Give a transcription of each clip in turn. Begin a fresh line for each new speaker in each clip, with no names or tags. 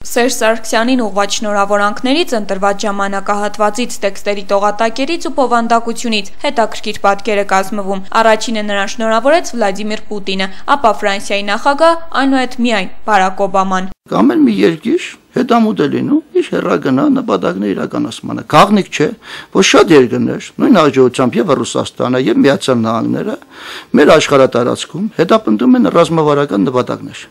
Սերժ Սարգսյանին ուղղված շնորհավորանքներից, ընտրված ժամանակահատվածից, տեքստերի տողատակերից ու բովանդակությունից հետաքրքիր պատկեր է կազմվում։ Առաջինը նրան շնորհավորեց Վլադիմիր Պուտինը, ապա Ֆրանսիայի նախագահ, այնուհետ միայն Բարակ Օբաման։
Ամեն մի երկիր հետամուտ է լինում իր հեռագնա նպատակների իրականացմանը։ Գաղտնիք չէ, որ շատ երկրներ, նույն հաջողությամբ եւ Ռուսաստանը եւ Միացյալ Նահանգները մեր աշխարհատարածքում հետապնդում են ռազմավարական նպատակներ։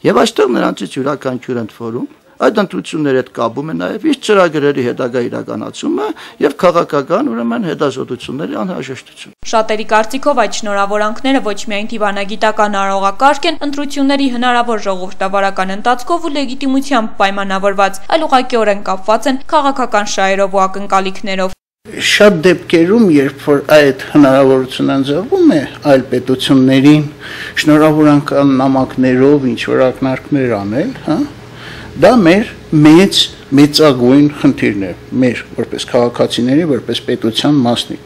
Եվ այստեղ նրանցից յուրաքանչյուրը ընդորում այդ ընտրությունների հետ կապում է նաև իր ծրագրերի հետագա իրականացումը եւ քաղաքական ուրեմն հետազոտությունների անհրաժեշտություն։
Շատերի կարծիքով այդ շնորհավորանքները ոչ միայն դիվանագիտական արարողակարգ են, ընտրությունների հնարավոր ժողովրդավարական ընթացքով ու լեգիտիմությամբ պայմանավորված, այլ ուղղակիորեն կապված են քաղաքական շահերով ու ակնկալիքներով։
Շատ դեպքերում, երբ որ այդ հնարավորությունը ընձեռվում է այլ պետություններին շնորհավորանքան նամակներով ինչ որ ակնարկներ անել, դա մեր մեծագույն խնդիրն է, մեր որպես քաղաքացիների, որպես պետության մասնիկ։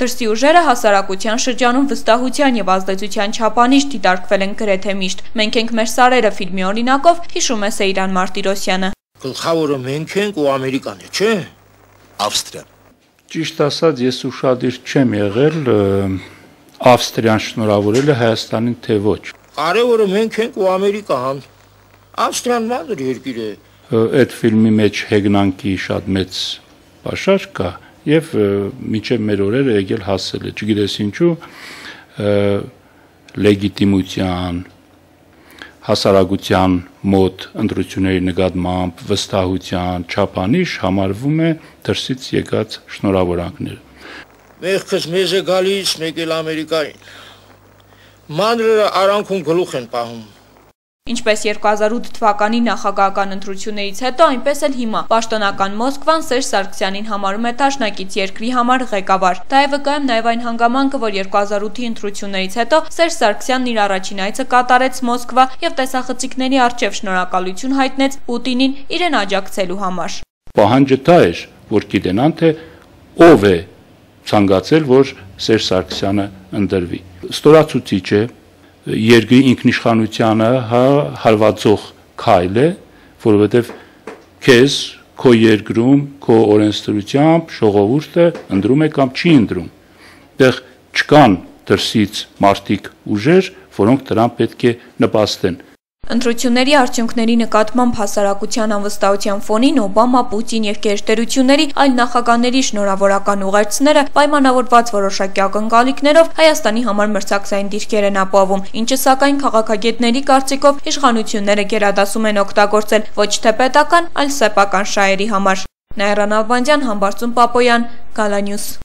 Դրսի ուժերը հասարակության շրջանում վստահության եւ ազդեցության չափանիշ դիտարկվել են գրեթե միշտ։ Մենք ենք մեր սարերը ֆիլմի օրինակով, հիշում է Սեյրան Մարտիրոսյանը։
Գլխավորը մենք ենք ու Ամերիկան է, չէ՞։
Ավստրիա։
Ճիշտ ասած, ես ուշադիր չեմ եղել Ավստրիան շնորհավորելը Հայաստանին թե ոչ։
Կարևորը մենք ենք ու Ամերիկան։ Ավստրիան մանր երկիր է։
Այդ ֆիլմի մեջ հեգնանքի շատ մեծ պաշար կա եւ մինչեւ մեր օրերը եկել հասել է, չգիտես ինչու, լեգիտիմության, հասարակության մոտ ընտրությունների նկատմամբ վստահության չափանիշ համարվում է դրսից եկած շնորհավորանքները։
Մեղքս մեզ է գալիս, մեկ էլ Ամերիկային։ Մանրերը արանքում գլուխ են պահում։
Ինչպես 2008 թվականի նախագահական ընտրություններից հետո, այնպես էլ հիմա պաշտոնական Մոսկվան Սերժ Սարգսյանին համարում է դաշնակից երկրի համար ղեկավար։ Դա է վկայում նաև այն հանգամանքը, որ 2008-ի ընտրություններից հետո Սերժ Սարգսյանն իր առաջին այցը կատարեց Մոսկվա եւ տեսախցիկների առջև շնորհակալություն հայտնեց Պուտինին իրեն աջակցելու համար։
Պահանջը դա էր, որ գիտենան թե ով է ցանկացել, որ Սերժ Սարգսյանը ընտրվի։ Ստորացուցիչ է երկրի ինքնիշխանությանը հարվածող քայլ է, որովհետև քեզ քո երկրում, քո օրենսդրությամբ ժողովուրդը ընտրում է կամ չի ընտրում։ Այդտեղ չկան դրսից մարդիկ ուժեր, որոնք դրան պետք է նպաստեն։
Ընտրությունների արդյունքների նկատմամբ հասարակության անվստահության ֆոնին Օբամա, Պուտին եւ գերտերությունների այլ նախագահների շնորհավորական ուղերձները պայմանավորված որոշակի ակնկալիքներով Հայաստանի համար մրցակցային դիրքեր են ապահովում, ինչը սակայն քաղաքագետների կարծիքով իշխանությունները գերադասում են օգտագործել ոչ թե պետական, այլ սեփական շահերի համար։ Նաիրա Նալբանդյան, Համբարձում Պապոյան, Գալանյուս։